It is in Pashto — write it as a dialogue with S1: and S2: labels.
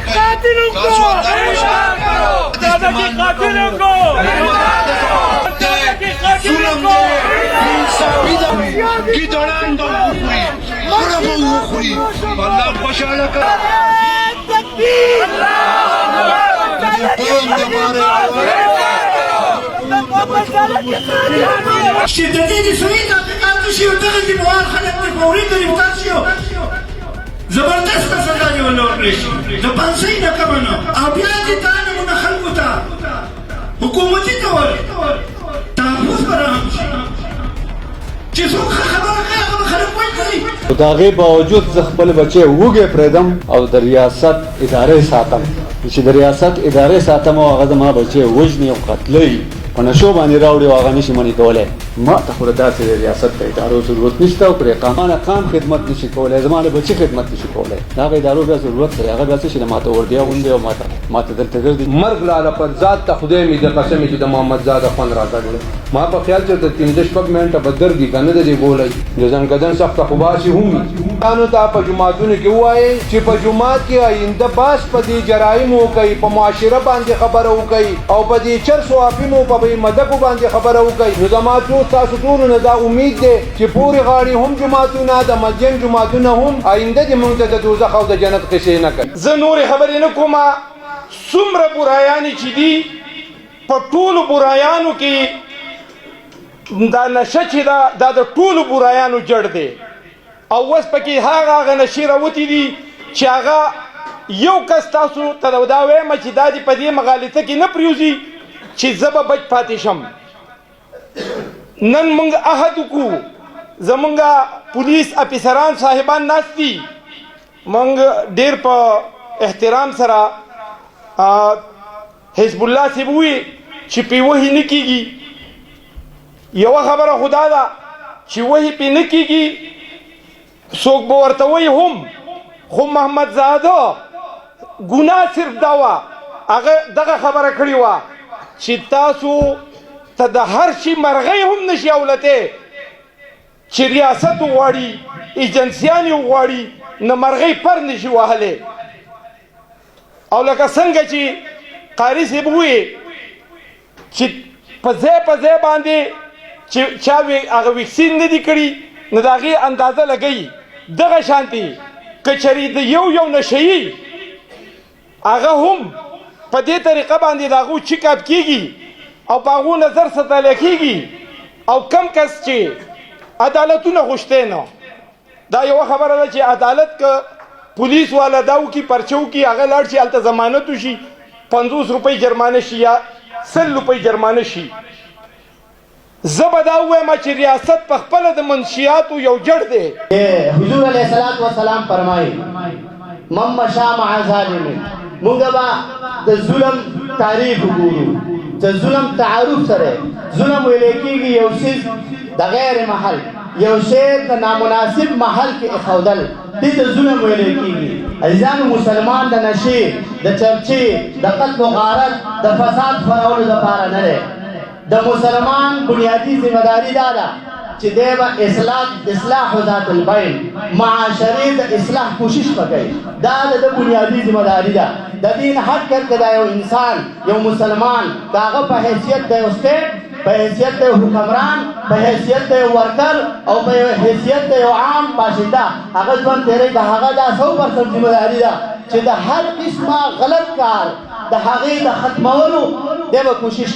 S1: कातिलों को दादा के कातिलों को
S2: की दौरान अल्लाह खुशाला कर
S3: شدتي دي سوينا تقالوا شيء وتغني بوار خلق فوري گرفتار شيو زبردست سزا دی ولا ورشي د پنځه نه کمنه او بیا دي تانه مون خلکو ته حکومتي تور تاسو برام شي چې څوک خبره کوي هغه خلک وایي
S4: دا غي باوجود ز خپل بچي وګه پردم او د ریاست ادارې ساتم چې د ریاست ادارې ساتم او هغه ما بچي وجني او قتلې په نشو باندې راوړي او هغه نشي منې کولای ما ته خو داسې ریاست ته ادارو ضرورت نشته او پر قانون خدمت نشي کولای زمانه بچي خدمت نشي کولای دا غي ادارو به ضرورت لري هغه داسې چې ماته ورډیا غونډه او ماته دلته ګرځي
S5: مرګ لاله پر ذات ته خدای می د قسم چې د محمد زاده خون راځي ما په خیال چې د 3 منټه بدر دي کنه د دې بولای د زنګدن سخت خباسي هم قانون ته په جماعتونو کې وایي چې په جماعت کې آینده باس په دې جرایم کوي په معاشره باندې خبره وکړي او په دې چرسو افینو په مدکو باندې خبره وکړي نو زماتو تاسو ټول نه دا امید ده چې پوری غاړي هم جماعتونه د مسجد جماعتونه هم آینده د مونږ د دوزخ او د جنت قصې نه کوي
S6: زه نور خبرې نه کوم څومره برایان چې دي په ټولو برایانو کې دا نشه چې دا د ټولو برایانو جړ دی او اوس پکې هغه نشې راوتې دي چې هغه یو کس تاسو ته دا وایم چې دا دې په دې مغالطه کې نه پریوزي چې زه به بچ پاتې شم نن موږ عهد وکړو زمونږ پولیس افیسران صاحبان ناست دي موږ ډېر په احترام سره حزب الله صاحب ووایي چې پې وحي نه کېږي یوه خبره خدا ده چې وحي پې نه کېږي څوک به ورته وایي هم خو محمد زاده ګناه صرف دا وه هغه دغه خبره کړې وه چې تاسو ته د هر شي مرغۍ هم نشي اولتی چې ریاست وغواړي ایجنسیانې وغواړي نه مرغۍ پر نشي وهلی او لکه څنګه چې قاري صاحب ووایي چې په ځای باندې چې چا هغه ویکسین نه دي کړي نو د هغې اندازه لګوي دغه شانتې که چېرې د یو نشهیي هغه هم په دې طریقه باندې د هغو چیک اپ کېږي او په هغو نظر ساتلی کېږي او کم کس چې عدالتونه غوښتی نه دا یوه خبره ده چې عدالت که پولیس والا دا وکړي پرچه وکړي هغه لاړ شي هلته ضمانت وشي 50 روپۍ جرمانه شي یا 100 روپۍ جرمانه شي زه به دا ووایم چې ریاست په خپله د منشیاتو یو جړ دی
S7: حضور علیه السلام فرمایي من مشى مع ظالم مونږ به د ظلم تعریف وګورو د ظلم تعارف سره ظلم ویل کېږي یو څیز د غیر محل یو شی د نامناسب محل کې اخودل دې ته ظلم ویل کېږي عزیزانو مسلمان د نشې د چرچې د قتل و غارت د فساد خپرولو دپاره نه دی د مسلمان بنیادي ذمہداري دا ده چې دی به اصلاح ذات البین معاشرې د اصلاح کوشش وکړي دا د بنیادي ذمہداري ده د دین حق که دا یو انسان یو مسلمان د هغه په حیثیت د یو سټیټ په حیثیت د یو حکمران په حیثیت د یو ورکر او په حیثیت د یو عام باشنده هغه ژوند تېروي د هغه دا 100% ذمہداري ده چې د هر قسمه غلط کار د هغې د ختمولو دی به کوشش